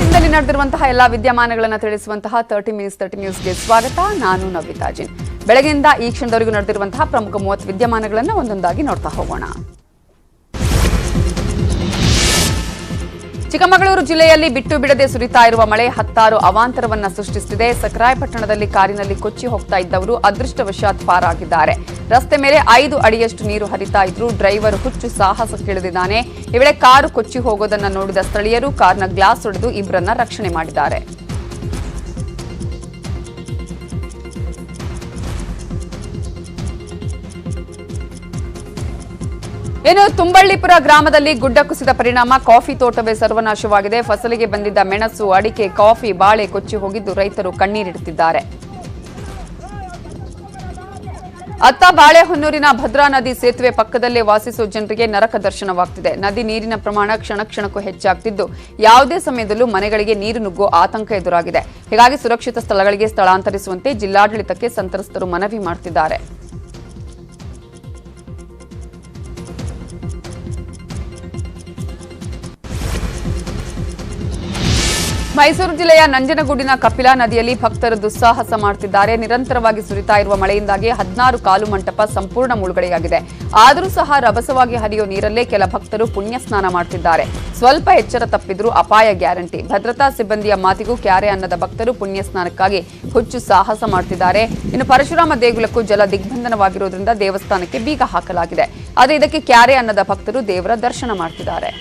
ದಿನದಲ್ಲಿ ನಡೆದಿರುವಂತಹ ಎಲ್ಲಾ ವಿದ್ಯಮಾನಗಳನ್ನು ತಿಳಿಸುವಂತಹ 30 ಮಿನಿಟ್ಸ್ 30 ನ್ಯೂಸ್ಗೆ ಸ್ವಾಗತ. ನಾನು ನವಿತಾ ಜಿನ್. ಬೆಳಗ್ಗೆಯಿಂದ ಈ ಕ್ಷಣದವರೆಗೂ ನಡೆದಿರುವಂತಹ ಪ್ರಮುಖ 30 ವಿದ್ಯಮಾನಗಳನ್ನು ಒಂದೊಂದಾಗಿ ನೋಡ್ತಾ ಹೋಗೋಣ. ಚಿಕ್ಕಮಗಳೂರು ಜಿಲ್ಲೆಯಲ್ಲಿ ಬಿಟ್ಟು ಬಿಡದೆ ಸುರಿತಾ ಇರುವ ಮಳೆ ಹತ್ತಾರು ಅವಾಂತರವನ್ನ ಸೃಷ್ಟಿಸುತ್ತಿದೆ. ಸಕರಾಯಪಟ್ಟಣದಲ್ಲಿ ಕಾರಿನಲ್ಲಿ ಕೊಚ್ಚಿ ಹೋಗ್ತಾ ಇದ್ದವರು ಅದೃಷ್ಟವಶಾತ್ ಪಾರಾಗಿದ್ದಾರೆ. ರಸ್ತೆ ಮೇಲೆ 5 ಅಡಿಯಷ್ಟು ನೀರು ಹರಿತಾ ಇದ್ರು. ಡ್ರೈವರ್ ಹುಚ್ಚು ಸಾಹಸಕ್ಕಿಳಿದಿದ್ದಾನೆ. ಈ ವೇಳೆ ಕಾರು ಕೊಚ್ಚಿ ಹೋಗೋದನ್ನ ನೋಡಿದ ಸ್ಥಳೀಯರು ಕಾರ್ನ ಗ್ಲಾಸ್ ಒಡೆದು ಇಬ್ಬರನ್ನ ರಕ್ಷಣೆ ಮಾಡಿದ್ದಾರೆ. ಇನ್ನು ತುಂಬಳ್ಳಿಪುರ ಗ್ರಾಮದಲ್ಲಿ ಗುಡ್ಡ ಕುಸಿದ ಪರಿಣಾಮ ಕಾಫಿ ತೋಟವೇ ಸರ್ವನಾಶವಾಗಿದೆ. ಫಸಲಿಗೆ ಬಂದಿದ್ದ ಮೆಣಸು, ಅಡಿಕೆ, ಕಾಫಿ, ಬಾಳೆ ಕೊಚ್ಚಿ ಹೋಗಿದ್ದು ರೈತರು ಕಣ್ಣೀರಿಡುತ್ತಿದ್ದಾರೆ. ಅತ್ತ ಬಾಳೆಹೊನ್ನೂರಿನ ಭದ್ರಾ ನದಿ ಸೇತುವೆ ಪಕ್ಕದಲ್ಲೇ ವಾಸಿಸುವ ಜನರಿಗೆ ನರಕ ದರ್ಶನವಾಗ್ತಿದೆ. ನದಿ ನೀರಿನ ಪ್ರಮಾಣ ಕ್ಷಣ ಕ್ಷಣಕ್ಕೂ ಹೆಚ್ಚಾಗ್ತಿದ್ದು ಯಾವುದೇ ಸಮಯದಲ್ಲೂ ಮನೆಗಳಿಗೆ ನೀರು ನುಗ್ಗೋ ಆತಂಕ ಎದುರಾಗಿದೆ. ಹೀಗಾಗಿ ಸುರಕ್ಷಿತ ಸ್ಥಳಗಳಿಗೆ ಸ್ಥಳಾಂತರಿಸುವಂತೆ ಜಿಲ್ಲಾಡಳಿತಕ್ಕೆ ಸಂತ್ರಸ್ತರು ಮನವಿ ಮಾಡುತ್ತಿದ್ದಾರೆ. ಮೈಸೂರು ಜಿಲ್ಲೆಯ ನಂಜನಗೂಡಿನ ಕಪಿಲಾ ನದಿಯಲ್ಲಿ ಭಕ್ತರು ದುಸ್ಸಾಹಸ ಮಾಡುತ್ತಿದ್ದಾರೆ. ನಿರಂತರವಾಗಿ ಸುರಿತಾ ಇರುವ ಮಳೆಯಿಂದಾಗಿ 16 ಕಾಲು ಮಂಟಪ ಸಂಪೂರ್ಣ ಮುಳುಗಡೆಯಾಗಿದೆ. ಆದರೂ ಸಹ ರಭಸವಾಗಿ ಹರಿಯೋ ನೀರಲ್ಲೇ ಕೆಲ ಭಕ್ತರು ಪುಣ್ಯ ಸ್ನಾನ ಮಾಡುತ್ತಿದ್ದಾರೆ. ಸ್ವಲ್ಪ ಎಚ್ಚರ ತಪ್ಪಿದ್ರೂ ಅಪಾಯ ಗ್ಯಾರಂಟಿ. ಭದ್ರತಾ ಸಿಬ್ಬಂದಿಯ ಮಾತಿಗೂ ಕ್ಯಾರೆ ಅನ್ನದ ಭಕ್ತರು ಪುಣ್ಯ ಸ್ನಾನಕ್ಕಾಗಿ ಹುಚ್ಚು ಸಾಹಸ ಮಾಡುತ್ತಿದ್ದಾರೆ. ಇನ್ನು ಪರಶುರಾಮ ದೇಗುಲಕ್ಕೂ ಜಲ ದಿಗ್ಬಂಧನವಾಗಿರುವುದರಿಂದ ದೇವಸ್ಥಾನಕ್ಕೆ ಬೀಗ ಹಾಕಲಾಗಿದೆ. ಆದರೆ ಇದಕ್ಕೆ ಕ್ಯಾರೆ ಅನ್ನದ ಭಕ್ತರು ದೇವರ ದರ್ಶನ ಮಾಡುತ್ತಿದ್ದಾರೆ.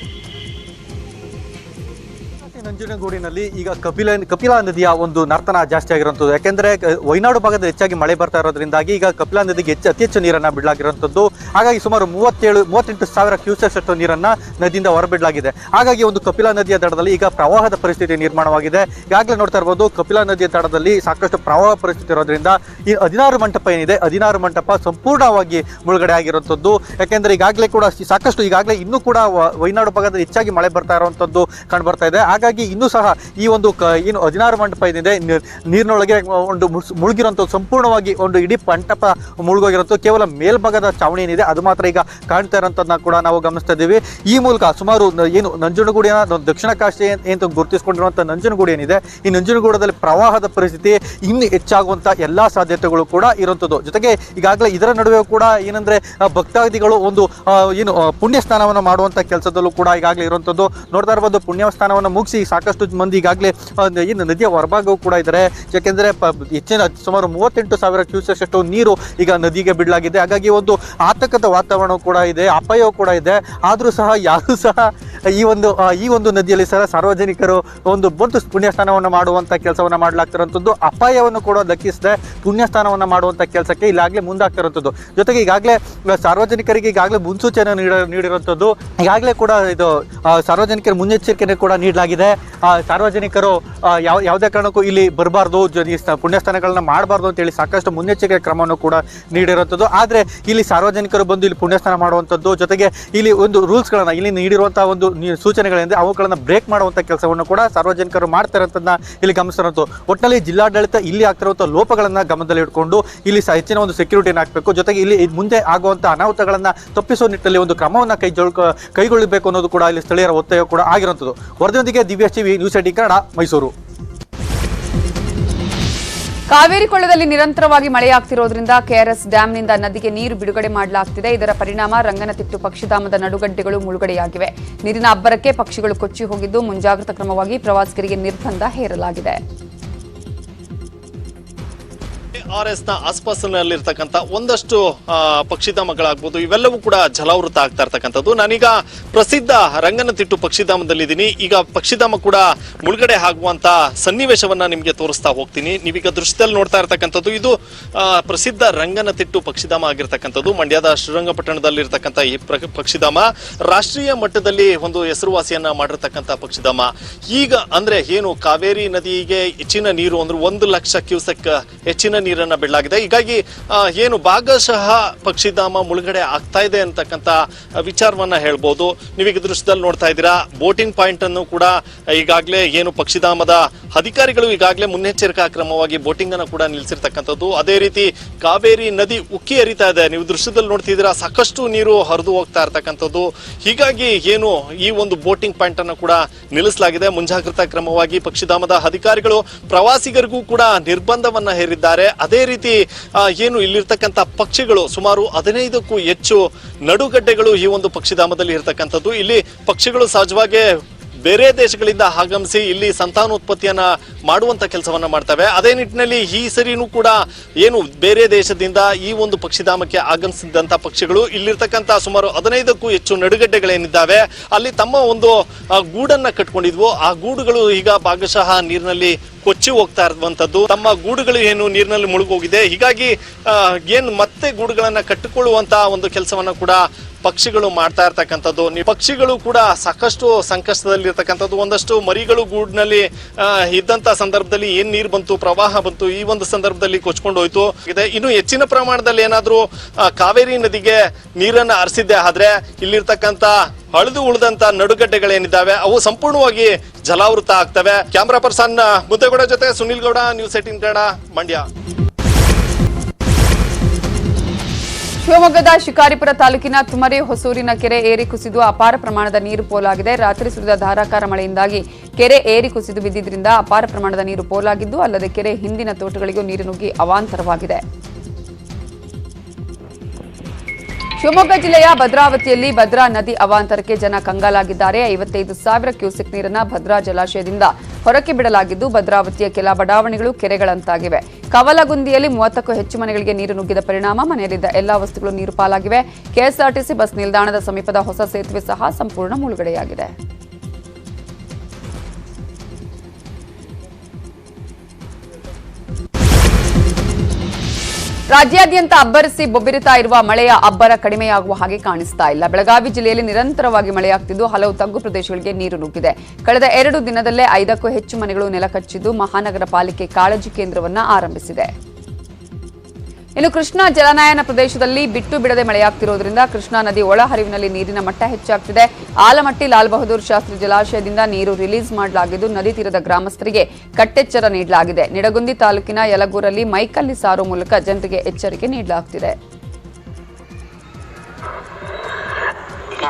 ನಂಜನಗೂಡಿನಲ್ಲಿ ಈಗ ಕಪಿಲಾ ನದಿಯ ಒಂದು ನರ್ತನ ಜಾಸ್ತಿ ಆಗಿರುವಂಥದ್ದು. ಯಾಕೆಂದ್ರೆ ವೈನಾಡು ಭಾಗದಲ್ಲಿ ಹೆಚ್ಚಾಗಿ ಮಳೆ ಬರ್ತಾ ಇರೋದ್ರಿಂದಾಗಿ ಈಗ ಕಪಿಲಾ ನದಿಗೆ ಅತಿ ಹೆಚ್ಚು ನೀರನ್ನ ಬಿಡಲಾಗಿರುವಂಥದ್ದು. ಹಾಗಾಗಿ ಸುಮಾರು 38 ಸಾವಿರ ಕ್ಯೂಸೆಕ್ಸ್ ಅಷ್ಟು ನೀರನ್ನ ನದಿಯಿಂದ ಹೊರಬಿಡಲಾಗಿದೆ. ಹಾಗಾಗಿ ಒಂದು ಕಪಿಲಾ ನದಿಯ ದಡದಲ್ಲಿ ಈಗ ಪ್ರವಾಹದ ಪರಿಸ್ಥಿತಿ ನಿರ್ಮಾಣವಾಗಿದೆ. ಈಗಾಗಲೇ ನೋಡ್ತಾ ಇರ್ಬೋದು, ಕಪಿಲಾ ನದಿಯ ದಡದಲ್ಲಿ ಸಾಕಷ್ಟು ಪ್ರವಾಹ ಪರಿಸ್ಥಿತಿ ಇರೋದ್ರಿಂದ ಈ 16 ಮಂಟಪ ಏನಿದೆ, 16 ಮಂಟಪ ಸಂಪೂರ್ಣವಾಗಿ ಮುಳುಗಡೆ ಆಗಿರುವಂಥದ್ದು. ಯಾಕೆಂದ್ರೆ ಈಗಾಗಲೇ ಕೂಡ ಸಾಕಷ್ಟು ಇನ್ನೂ ಕೂಡ ವೈನಾಡು ಭಾಗದಲ್ಲಿ ಹೆಚ್ಚಾಗಿ ಮಳೆ ಬರ್ತಾ ಇರುವಂಥದ್ದು ಕಂಡು ಬರ್ತಾ ಇದೆ. ಹಾಗಾಗಿ ಇನ್ನೂ ಸಹ ಈ ಒಂದು 16 ಮಂಟಪ ಏನಿದೆ ನೀರಿನೊಳಗೆ ಒಂದು ಮುಳುಗಿರುವಂಥದ್ದು, ಸಂಪೂರ್ಣವಾಗಿ ಒಂದು ಇಡೀ ಮಂಟಪ ಮುಳುಗೋಗಿರುವಂಥದ್ದು. ಕೇವಲ ಮೇಲ್ಭಾಗದ ಚಾವಣಿ ಏನಿದೆ ಅದು ಮಾತ್ರ ಈಗ ಕಾಣ್ತಾ ಇರೋಂಥದ್ದನ್ನ ಕೂಡ ನಾವು ಗಮನಿಸ್ತಾ ಇದ್ದೀವಿ. ಈ ಮೂಲಕ ಸುಮಾರು ನಂಜನಗೂಡಿನ ದಕ್ಷಿಣ ಕಾಶಿ ಅಂತ ಗುರುತಿಸಿಕೊಂಡಿರುವಂಥ ನಂಜನಗೂಡು ಏನಿದೆ, ಈ ನಂಜನಗೂಡದಲ್ಲಿ ಪ್ರವಾಹದ ಪರಿಸ್ಥಿತಿ ಇನ್ನು ಹೆಚ್ಚಾಗುವಂಥ ಎಲ್ಲಾ ಸಾಧ್ಯತೆಗಳು ಕೂಡ ಇರುವಂಥದ್ದು. ಜೊತೆಗೆ ಈಗಾಗಲೇ ಇದರ ನಡುವೆ ಕೂಡ ಏನಂದ್ರೆ ಭಕ್ತಾದಿಗಳು ಒಂದು ಪುಣ್ಯ ಸ್ನಾನವನ್ನು ಮಾಡುವಂಥ ಕೆಲಸದಲ್ಲೂ ಕೂಡ ಈಗಾಗಲೇ ಇರುವಂಥದ್ದು. ನೋಡ್ತಾ ಇರ್ಬೋದು, ಪುಣ್ಯ ಸ್ನಾನವನ್ನು ಮುಗಿಸಿ ಸಾಕಷ್ಟು ಮಂದಿ ಈಗಾಗಲೇ ನದಿಯ ಹೊರಭಾಗವೂ ಕೂಡ ಇದ್ದಾರೆ. ಯಾಕೆಂದ್ರೆ ಹೆಚ್ಚಿನ ಸುಮಾರು 38 ಸಾವಿರ ಕ್ಯೂಸೆಕ್ಸ್ ಅಷ್ಟು ನೀರು ಈಗ ನದಿಗೆ ಬಿಡಲಾಗಿದೆ. ಹಾಗಾಗಿ ಒಂದು ಆತಂಕದ ವಾತಾವರಣ ಕೂಡ ಇದೆ, ಅಪಾಯವೂ ಕೂಡ ಇದೆ. ಆದರೂ ಸಹ ಯಾರು ಸಹ ಈ ಒಂದು ನದಿಯಲ್ಲಿ ಸಹ ಸಾರ್ವಜನಿಕರು ಒಂದು ಪುಣ್ಯ ಸ್ನಾನವನ್ನು ಮಾಡುವಂತ ಕೆಲಸವನ್ನ ಮಾಡಲಾಗ್ತಿರುವಂಥದ್ದು. ಅಪಾಯವನ್ನು ಕೂಡ ಲೆಕ್ಕಿಸದೆ ಪುಣ್ಯ ಸ್ನಾನವನ್ನು ಮಾಡುವಂತ ಕೆಲಸಕ್ಕೆ ಈಗಾಗಲೇ ಮುಂದಾಗ್ತಿರುವಂಥದ್ದು. ಜೊತೆಗೆ ಈಗಾಗಲೇ ಸಾರ್ವಜನಿಕರಿಗೆ ಈಗಾಗಲೇ ಮುನ್ಸೂಚನೆ ನೀಡಿರುವಂಥದ್ದು. ಈಗಾಗಲೇ ಕೂಡ ಇದು ಸಾರ್ವಜನಿಕರ ಮುನ್ನೆಚ್ಚರಿಕೆ ಕೂಡ ನೀಡಲಾಗಿದೆ. ಸಾರ್ವಜನಿಕರು ಯಾವುದೇ ಕಾರಣಕ್ಕೂ ಇಲ್ಲಿ ಬರಬಾರ್ದು, ಪುಣ್ಯಸ್ಥಾನಗಳನ್ನ ಮಾಡಬಾರ್ದು ಅಂತೇಳಿ ಸಾಕಷ್ಟು ಮುನ್ನೆಚ್ಚರಿಕೆ ಕ್ರಮವನ್ನು ಕೂಡ ನೀಡಿರುವಂಥದ್ದು. ಆದರೆ ಇಲ್ಲಿ ಸಾರ್ವಜನಿಕರು ಬಂದು ಇಲ್ಲಿ ಪುಣ್ಯಸ್ನಾನ ಮಾಡುವಂಥದ್ದು, ಜೊತೆಗೆ ಇಲ್ಲಿ ಒಂದು ರೂಲ್ಸ್ಗಳನ್ನ ಇಲ್ಲಿ ನೀಡಿರುವಂತಹ ಒಂದು ಸೂಚನೆಗಳಿಂದ ಅವುಗಳನ್ನ ಬ್ರೇಕ್ ಮಾಡುವಂಥ ಕೆಲಸವನ್ನು ಕೂಡ ಸಾರ್ವಜನಿಕರು ಮಾಡ್ತಾ ಇರೋದನ್ನ ಇಲ್ಲಿ ಗಮನಿಸಿರುವಂಥದ್ದು. ಒಟ್ಟಿನಲ್ಲಿ ಜಿಲ್ಲಾಡಳಿತ ಇಲ್ಲಿ ಆಗ್ತಿರುವಂಥ ಲೋಪಗಳನ್ನ ಗಮನದಲ್ಲಿ ಇಟ್ಕೊಂಡು ಇಲ್ಲಿ ಹೆಚ್ಚಿನ ಒಂದು ಸೆಕ್ಯೂರಿಟಿನ ಹಾಕಬೇಕು. ಜೊತೆಗೆ ಇಲ್ಲಿ ಮುಂದೆ ಆಗುವಂಥ ಅನಾಹುತಗಳನ್ನ ತಪ್ಪಿಸುವ ನಿಟ್ಟಿನಲ್ಲಿ ಒಂದು ಕ್ರಮವನ್ನು ಕೈಗೊಳ್ಳಬೇಕು ಅನ್ನೋದು ಕೂಡ ಇಲ್ಲಿ ಸ್ಥಳೀಯರ ಒತ್ತಾಯ ಕೂಡ ಆಗಿರುವಂಥದ್ದು. ವರದಿಯೊಂದಿಗೆ ದಿವ್ಯಶ್ರೀ, ನ್ಯೂಸ್ 18 ಕನ್ನಡ, ಮೈಸೂರು. ಕಾವೇರಿ ಕೊಳ್ಳದಲ್ಲಿ ನಿರಂತರವಾಗಿ ಮಳೆಯಾಗ್ತಿರೋದ್ರಿಂದ ಕೆಆರ್ಎಸ್ ಡ್ಯಾಂನಿಂದ ನದಿಗೆ ನೀರು ಬಿಡುಗಡೆ ಮಾಡಲಾಗ್ತಿದೆ. ಇದರ ಪರಿಣಾಮ ರಂಗನತಿಟ್ಟು ಪಕ್ಷಿಧಾಮದ ನಡುಗಡ್ಡೆಗಳು ಮುಳುಗಡೆಯಾಗಿವೆ. ನೀರಿನ ಅಬ್ಬರಕ್ಕೆ ಪಕ್ಷಿಗಳು ಕೊಚ್ಚಿ ಹೋಗಿದ್ದು ಮುಂಜಾಗ್ರತಾ ಕ್ರಮವಾಗಿ ಪ್ರವಾಸಿಗರಿಗೆ ನಿರ್ಬಂಧ ಹೇರಲಾಗಿದೆ. ಆರ್ಎಸ್ನ ಆಸ್ಪಾಸಿನಲ್ಲಿರ್ತಕ್ಕಂಥ ಒಂದಷ್ಟು ಪಕ್ಷಿಧಾಮಗಳಾಗ್ಬೋದು, ಇವೆಲ್ಲವೂ ಕೂಡ ಜಲಾವೃತ ಆಗ್ತಾ ಇರ್ತಕ್ಕಂಥದ್ದು. ನಾನೀಗ ಪ್ರಸಿದ್ಧ ರಂಗನತಿಟ್ಟು ಪಕ್ಷಿಧಾಮದಲ್ಲಿದ್ದೀನಿ. ಈಗ ಪಕ್ಷಿಧಾಮ ಕೂಡ ಮುಳುಗಡೆ ಆಗುವಂತ ಸನ್ನಿವೇಶವನ್ನ ನಿಮಗೆ ತೋರಿಸ್ತಾ ಹೋಗ್ತೀನಿ. ನೀವೀಗ ದೃಶ್ಯದಲ್ಲಿ ನೋಡ್ತಾ ಇರ್ತಕ್ಕಂಥದ್ದು ಇದು ಪ್ರಸಿದ್ಧ ರಂಗನತಿಟ್ಟು ಪಕ್ಷಿಧಾಮ ಆಗಿರ್ತಕ್ಕಂಥದ್ದು. ಮಂಡ್ಯದ ಶ್ರೀರಂಗಪಟ್ಟಣದಲ್ಲಿರ್ತಕ್ಕಂಥ ಈ ಪಕ್ಷಿಧಾಮ ರಾಷ್ಟ್ರೀಯ ಮಟ್ಟದಲ್ಲಿ ಒಂದು ಹೆಸರುವಾಸಿಯನ್ನ ಮಾಡಿರ್ತಕ್ಕಂಥ ಪಕ್ಷಿಧಾಮ. ಈಗ ಅಂದ್ರೆ ಏನು ಕಾವೇರಿ ನದಿಗೆ ಹೆಚ್ಚಿನ ನೀರು ಅಂದ್ರೆ 1 ಲಕ್ಷ ಕ್ಯೂಸೆಕ್ ಹೆಚ್ಚಿನ ನೀರು ನೀರನ್ನ ಬಿಡಲಾಗಿದೆ. ಹೀಗಾಗಿ ಏನು ಭಾಗಶಃ ಪಕ್ಷಿಧಾಮ ಮುಳುಗಡೆ ಆಗ್ತಾ ಇದೆ ಅಂತಕ್ಕಂಥ ವಿಚಾರವನ್ನ ಹೇಳ್ಬೋದು. ನೀವೀಗ ದೃಶ್ಯದಲ್ಲಿ ನೋಡ್ತಾ ಇದ್ದೀರಾ, ಬೋಟಿಂಗ್ ಪಾಯಿಂಟ್ ಅನ್ನು ಕೂಡ ಈಗಾಗಲೇ ಏನು ಪಕ್ಷಿಧಾಮದ ಅಧಿಕಾರಿಗಳು ಈಗಾಗಲೇ ಮುನ್ನೆಚ್ಚರಿಕಾ ಕ್ರಮವಾಗಿ ಬೋಟಿಂಗ್ ಅನ್ನು ಕೂಡ ನಿಲ್ಲಿಸಿರ್ತಕ್ಕಂಥದ್ದು. ಅದೇ ರೀತಿ ಕಾವೇರಿ ನದಿ ಉಕ್ಕಿ ಹರಿತಾ ಇದೆ, ನೀವು ದೃಶ್ಯದಲ್ಲಿ ನೋಡ್ತಿದ್ದೀರಾ, ಸಾಕಷ್ಟು ನೀರು ಹರಿದು ಹೋಗ್ತಾ ಇರ್ತಕ್ಕಂಥದ್ದು. ಹೀಗಾಗಿ ಏನು ಈ ಒಂದು ಬೋಟಿಂಗ್ ಪಾಯಿಂಟ್ ಅನ್ನು ಕೂಡ ನಿಲ್ಲಿಸಲಾಗಿದೆ. ಮುಂಜಾಗ್ರತಾ ಕ್ರಮವಾಗಿ ಪಕ್ಷಿಧಾಮದ ಅಧಿಕಾರಿಗಳು ಪ್ರವಾಸಿಗರಿಗೂ ಕೂಡ ನಿರ್ಬಂಧವನ್ನ ಹೇರಿದ್ದಾರೆ. ಅದೇ ರೀತಿ ಏನು ಇಲ್ಲಿರ್ತಕ್ಕಂಥ ಪಕ್ಷಿಗಳು ಸುಮಾರು 15ಕ್ಕೂ ಹೆಚ್ಚು ನಡುಗಡ್ಡೆಗಳು ಈ ಒಂದು ಪಕ್ಷಿಧಾಮದಲ್ಲಿ ಇರತಕ್ಕಂಥದ್ದು. ಇಲ್ಲಿ ಪಕ್ಷಿಗಳು ಸಹಜವಾಗಿ ಬೇರೆ ದೇಶಗಳಿಂದ ಆಗಮಿಸಿ ಇಲ್ಲಿ ಸಂತಾನೋತ್ಪತ್ತಿಯನ್ನ ಮಾಡುವಂತ ಕೆಲಸವನ್ನ ಮಾಡ್ತವೆ. ಅದೇ ನಿಟ್ಟಿನಲ್ಲಿ ಈ ಸರಿನೂ ಕೂಡ ಏನು ಬೇರೆ ದೇಶದಿಂದ ಈ ಒಂದು ಪಕ್ಷಿಧಾಮಕ್ಕೆ ಆಗಮಿಸಿದಂತ ಪಕ್ಷಿಗಳು ಇಲ್ಲಿರ್ತಕ್ಕಂಥ ಸುಮಾರು 15ಕ್ಕೂ ಹೆಚ್ಚು ನಡುಗಡ್ಡೆಗಳೇನಿದ್ದಾವೆ ಅಲ್ಲಿ ತಮ್ಮ ಒಂದು ಗೂಡನ್ನ ಕಟ್ಕೊಂಡಿದ್ವು. ಆ ಗೂಡುಗಳು ಈಗ ಭಾಗಶಃ ನೀರಿನಲ್ಲಿ ಕೊಚ್ಚಿ ಹೋಗ್ತಾ ಇರುವಂತದ್ದು. ತಮ್ಮ ಗೂಡುಗಳು ಏನು ನೀರಿನಲ್ಲಿ ಮುಳುಗೋಗಿದೆ. ಹೀಗಾಗಿ ಏನು ಮತ್ತೆ ಗೂಡುಗಳನ್ನ ಕಟ್ಟಿಕೊಳ್ಳುವಂತ ಒಂದು ಕೆಲಸವನ್ನ ಕೂಡ ಪಕ್ಷಿಗಳು ಮಾಡ್ತಾ ಇರ್ತಕ್ಕಂಥದ್ದು. ಪಕ್ಷಿಗಳು ಕೂಡ ಸಾಕಷ್ಟು ಸಂಕಷ್ಟದಲ್ಲಿ ಇರ್ತಕ್ಕಂಥದ್ದು. ಒಂದಷ್ಟು ಮರಿಗಳು ಗೂಡಿನಲ್ಲಿ ಇದ್ದಂತ ಸಂದರ್ಭದಲ್ಲಿ ಏನ್ ನೀರು ಬಂತು, ಪ್ರವಾಹ ಬಂತು, ಈ ಒಂದು ಸಂದರ್ಭದಲ್ಲಿ ಕೊಚ್ಕೊಂಡು ಹೋಯ್ತು. ಇನ್ನು ಹೆಚ್ಚಿನ ಪ್ರಮಾಣದಲ್ಲಿ ಏನಾದ್ರೂ ಕಾವೇರಿ ನದಿಗೆ ನೀರನ್ನ ಹರಿಸಿದ್ದೆ ಆದ್ರೆ ಇಲ್ಲಿರ್ತಕ್ಕಂಥ ಹಳಿದು ಉಳಿದಂತ ನಡುಗಡ್ಡೆಗಳೇನಿದ್ದಾವೆ ಅವು ಸಂಪೂರ್ಣವಾಗಿ ಜಲಾವೃತ ಆಗ್ತವೆ. ಕ್ಯಾಮ್ರಾ ಪರ್ಸನ್ ಮುದ್ದೇಗೌಡ ಜೊತೆ ಸುನಿಲ್ ಗೌಡ, ನ್ಯೂಸ್ 18 ಕನ್ನಡ, ಮಂಡ್ಯ. ಶಿವಮೊಗ್ಗದ ಶಿಕಾರಿಪುರ ತಾಲೂಕಿನ ತುಮರಿ ಹೊಸೂರಿನ ಕೆರೆ ಏರಿ ಕುಸಿದು ಅಪಾರ ಪ್ರಮಾಣದ ನೀರು ಪೋಲಾಗಿದೆ. ರಾತ್ರಿ ಸುರಿದ ಧಾರಾಕಾರ ಮಳೆಯಿಂದಾಗಿ ಕೆರೆ ಏರಿ ಕುಸಿದು ಬಿದ್ದಿದ್ದರಿಂದ ಅಪಾರ ಪ್ರಮಾಣದ ನೀರು ಪೋಲಾಗಿದ್ದು, ಅಲ್ಲದೆ ಕೆರೆ ಹಿಂದಿನ ತೋಟಗಳಿಗೂ ನೀರು ನುಗ್ಗಿ ಅವಾಂತರವಾಗಿದೆ. ಶಿವಮೊಗ್ಗ ಜಿಲ್ಲೆಯ ಭದ್ರಾವತಿಯಲ್ಲಿ ಭದ್ರಾ ನದಿ ಅವಾಂತರಕ್ಕೆ ಜನ ಕಂಗಾಲಾಗಿದ್ದಾರೆ. 55,000 ಕ್ಯೂಸೆಕ್ ನೀರನ್ನು ಭದ್ರಾ ಜಲಾಶಯದಿಂದ ಹೊರಕ್ಕೆ ಬಿಡಲಾಗಿದ್ದು, ಭದ್ರಾವತಿಯ ಕೆಲ ಬಡಾವಣೆಗಳು ಕೆರೆಗಳಂತಾಗಿವೆ. ಕವಲಗುಂದಿಯಲ್ಲಿ 30ಕ್ಕೂ ಹೆಚ್ಚು ಮನೆಗಳಿಗೆ ನೀರು ನುಗ್ಗಿದ ಪರಿಣಾಮ ಮನೆಯಲ್ಲಿದ್ದ ಎಲ್ಲಾ ವಸ್ತುಗಳು ನೀರು ಪಾಲಾಗಿವೆ. ಕೆಎಸ್ಆರ್ಟಿಸಿ ಬಸ್ ನಿಲ್ದಾಣದ ಸಮೀಪದ ಹೊಸ ಸೇತುವೆ ಸಹ ಸಂಪೂರ್ಣ ಮುಳುಗಡೆಯಾಗಿದೆ. ರಾಜ್ಯಾದ್ಯಂತ ಅಬ್ಬರಿಸಿ ಬೊಬ್ಬಿರಿತಾ ಇರುವ ಮಳೆಯ ಅಬ್ಬರ ಕಡಿಮೆಯಾಗುವ ಹಾಗೆ ಕಾಣಿಸ್ತಾ ಇಲ್ಲ. ಬೆಳಗಾವಿ ಜಿಲ್ಲೆಯಲ್ಲಿ ನಿರಂತರವಾಗಿ ಮಳೆಯಾಗ್ತಿದ್ದು ಹಲವು ತಗ್ಗು ಪ್ರದೇಶಗಳಿಗೆ ನೀರು ನುಗ್ಗಿದೆ. ಕಳೆದ 2 ದಿನದಲ್ಲೇ 5ಕ್ಕೂ ಹೆಚ್ಚು ಮನೆಗಳು ನೆಲಕಚ್ಚಿದ್ದು ಮಹಾನಗರ ಪಾಲಿಕೆ ಕಾಳಜಿ ಕೇಂದ್ರವನ್ನು ಆರಂಭಿಸಿದೆ. ಇನ್ನು ಕೃಷ್ಣಾ ಜಲನಯನ ಪ್ರದೇಶದಲ್ಲಿ ಬಿಟ್ಟು ಬಿಡದೆ ಮಳೆಯಾಗ್ತಿರೋದ್ರಿಂದ ಕೃಷ್ಣಾ ನದಿ ಒಳಹರಿವಿನಲ್ಲಿ ನೀರಿನ ಮಟ್ಟ ಹೆಚ್ಚಾಗ್ತಿದೆ. ಆಲಮಟ್ಟಿ ಲಾಲ್ ಬಹದ್ದೂರ್ ಶಾಸ್ತ್ರಿ ಜಲಾಶಯದಿಂದ ನೀರು ರಿಲೀಸ್ ಮಾಡಲಾಗಿದ್ದು, ನದಿ ತೀರದ ಗ್ರಾಮಸ್ಥರಿಗೆ ಕಟ್ಟೆಚ್ಚರ ನೀಡಲಾಗಿದೆ. ನಿಡಗುಂದಿ ತಾಲೂಕಿನ ಯಲಗೂರಲ್ಲಿ ಮೈಕಲ್ಲಿ ಸಾರೋ ಮೂಲಕ ಜನರಿಗೆ ಎಚ್ಚರಿಕೆ ನೀಡಲಾಗುತ್ತಿದೆ.